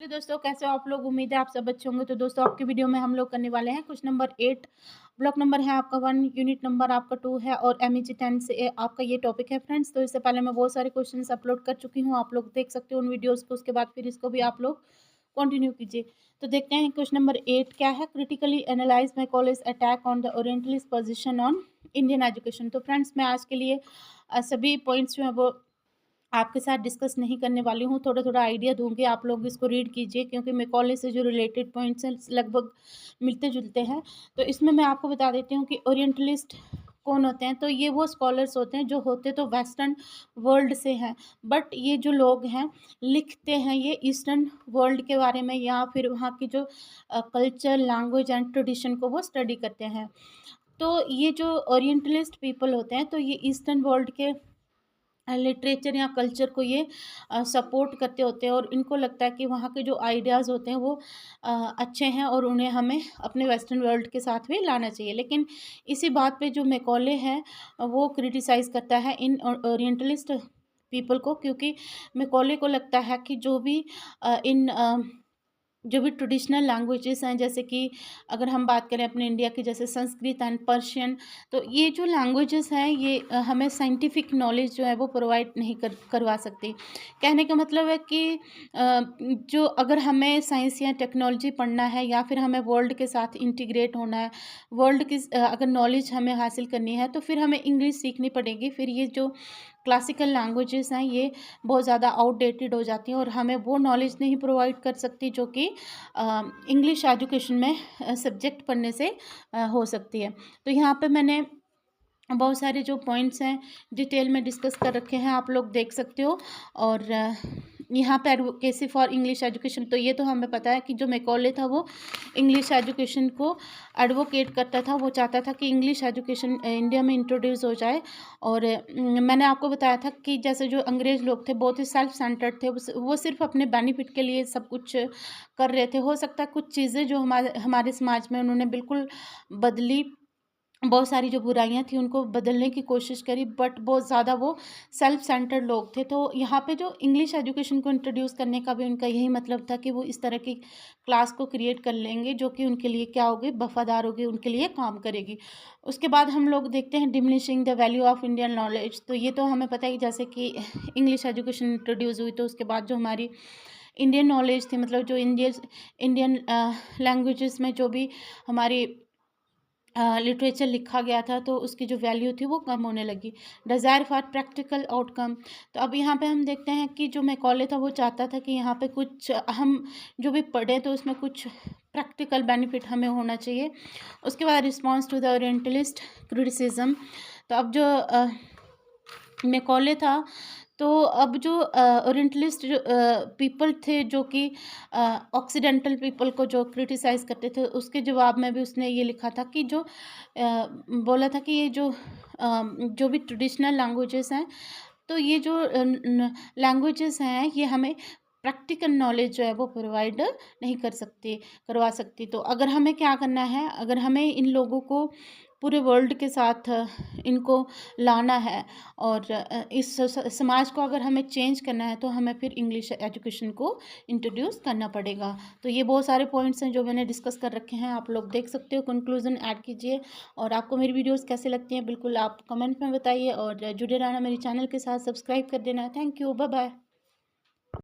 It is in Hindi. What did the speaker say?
नमस्ते दोस्तों, कैसे हो आप लोग। उम्मीद है आप सब अच्छे होंगे। तो दोस्तों आपकी वीडियो में हम लोग करने वाले हैं क्वेश्चन नंबर 8। ब्लॉक नंबर है आपका 1, यूनिट नंबर आपका 2 है और MEG 10 से आपका ये टॉपिक है फ्रेंड्स। तो इससे पहले मैं बहुत सारे क्वेश्चंस अपलोड कर चुकी हूँ, आप लोग देख सकते हो उन वीडियोज़ को। उसके बाद फिर इसको भी आप लोग कंटिन्यू कीजिए। तो देखते हैं क्वेश्चन नंबर 8 क्या है। Critically analyse Macaulay's attack on the orientalist position on Indian education. तो फ्रेंड्स मैं आज के लिए सभी पॉइंट्स जो है वो आपके साथ डिस्कस नहीं करने वाली हूँ, थोड़ा थोड़ा आइडिया दूंगी, आप लोग इसको रीड कीजिए क्योंकि मैकॉले से जो रिलेटेड पॉइंट्स हैं लगभग मिलते जुलते हैं। तो इसमें मैं आपको बता देती हूँ कि ओरिएंटलिस्ट कौन होते हैं। तो ये वो स्कॉलर्स होते हैं जो होते तो वेस्टर्न वर्ल्ड से हैं, बट ये जो लोग हैं लिखते हैं ये ईस्टर्न वर्ल्ड के बारे में, या फिर वहाँ की जो कल्चर, लैंग्वेज एंड ट्रेडिशन को वो स्टडी करते हैं। तो ये जो ओरिएंटलिस्ट पीपल होते हैं तो ये ईस्टर्न वर्ल्ड के लिटरेचर या कल्चर को ये सपोर्ट करते होते हैं, और इनको लगता है कि वहाँ के जो आइडियाज़ होते हैं वो अच्छे हैं और उन्हें हमें अपने वेस्टर्न वर्ल्ड के साथ भी लाना चाहिए। लेकिन इसी बात पे जो मैकॉले है वो क्रिटिसाइज़ करता है इन ओरिएंटलिस्ट पीपल को, क्योंकि मैकॉले को लगता है कि जो भी ट्रेडिशनल लैंग्वेजेस हैं, जैसे कि अगर हम बात करें अपने इंडिया की, जैसे संस्कृत एंड पर्शियन, तो ये जो लैंग्वेजेस हैं ये हमें साइंटिफिक नॉलेज जो है वो प्रोवाइड नहीं करवा सकती। कहने का मतलब है कि जो अगर हमें साइंस या टेक्नोलॉजी पढ़ना है या फिर हमें वर्ल्ड के साथ इंटीग्रेट होना है, वर्ल्ड की अगर नॉलेज हमें हासिल करनी है तो फिर हमें इंग्लिश सीखनी पड़ेगी। फिर ये जो क्लासिकल लैंग्वेजेस हैं ये बहुत ज़्यादा आउटडेटेड हो जाती हैं और हमें वो नॉलेज नहीं प्रोवाइड कर सकती जो कि इंग्लिश एजुकेशन में सब्जेक्ट पढ़ने से हो सकती है। तो यहाँ पे मैंने बहुत सारे जो पॉइंट्स हैं डिटेल में डिस्कस कर रखे हैं, आप लोग देख सकते हो। और यहाँ पे एडवोकेसी फॉर इंग्लिश एजुकेशन, तो ये तो हमें पता है कि जो मैकॉले था वो इंग्लिश एजुकेशन को एडवोकेट करता था, वो चाहता था कि इंग्लिश एजुकेशन इंडिया में इंट्रोड्यूस हो जाए। और मैंने आपको बताया था कि जैसे जो अंग्रेज़ लोग थे बहुत ही सेल्फ सेंटर्ड थे, वो सिर्फ अपने बेनिफिट के लिए सब कुछ कर रहे थे। हो सकता है कुछ चीज़ें जो हमारे समाज में उन्होंने बिल्कुल बदली, बहुत सारी जो बुराइयां थी उनको बदलने की कोशिश करी, बट बहुत ज़्यादा वो सेल्फ सेंटर्ड लोग थे। तो यहाँ पे जो इंग्लिश एजुकेशन को इंट्रोड्यूस करने का भी उनका यही मतलब था कि वो इस तरह की क्लास को क्रिएट कर लेंगे जो कि उनके लिए क्या होगी, वफादार होगी, उनके लिए काम करेगी। उसके बाद हम लोग देखते हैं diminishing the value of Indian knowledge. तो ये तो हमें पता है कि जैसे कि इंग्लिश एजुकेशन इंट्रोड्यूस हुई तो उसके बाद जो हमारी इंडियन नॉलेज थी, मतलब जो इंडियन लैंग्वेजेस में जो भी हमारी लिटरेचर लिखा गया था तो उसकी जो वैल्यू थी वो कम होने लगी। डिज़ायर फॉर प्रैक्टिकल आउटकम, तो अब यहाँ पे हम देखते हैं कि जो मैकॉले था वो चाहता था कि यहाँ पे कुछ हम जो भी पढ़ें तो उसमें कुछ प्रैक्टिकल बेनिफिट हमें होना चाहिए। उसके बाद response to the orientalist criticism, तो अब जो मैकॉले था तो अब जो ओरिएंटलिस्ट जो पीपल थे जो कि ऑक्सीडेंटल पीपल को जो क्रिटिसाइज़ करते थे, उसके जवाब में भी उसने ये लिखा था कि बोला था कि ये जो भी ट्रेडिशनल लैंग्वेजेस हैं तो ये जो लैंग्वेजेस हैं ये हमें प्रैक्टिकल नॉलेज जो है वो प्रोवाइड नहीं करवा सकती। तो अगर हमें क्या करना है, अगर हमें इन लोगों को पूरे वर्ल्ड के साथ इनको लाना है और इस समाज को अगर हमें चेंज करना है तो हमें फिर इंग्लिश एजुकेशन को इंट्रोड्यूस करना पड़ेगा। तो ये बहुत सारे पॉइंट्स हैं जो मैंने डिस्कस कर रखे हैं, आप लोग देख सकते हो। कंक्लूजन ऐड कीजिए, और आपको मेरी वीडियोस कैसे लगती हैं बिल्कुल आप कमेंट में बताइए, और जुड़े रहना मेरे चैनल के साथ, सब्सक्राइब कर देना। Thank you, bye bye.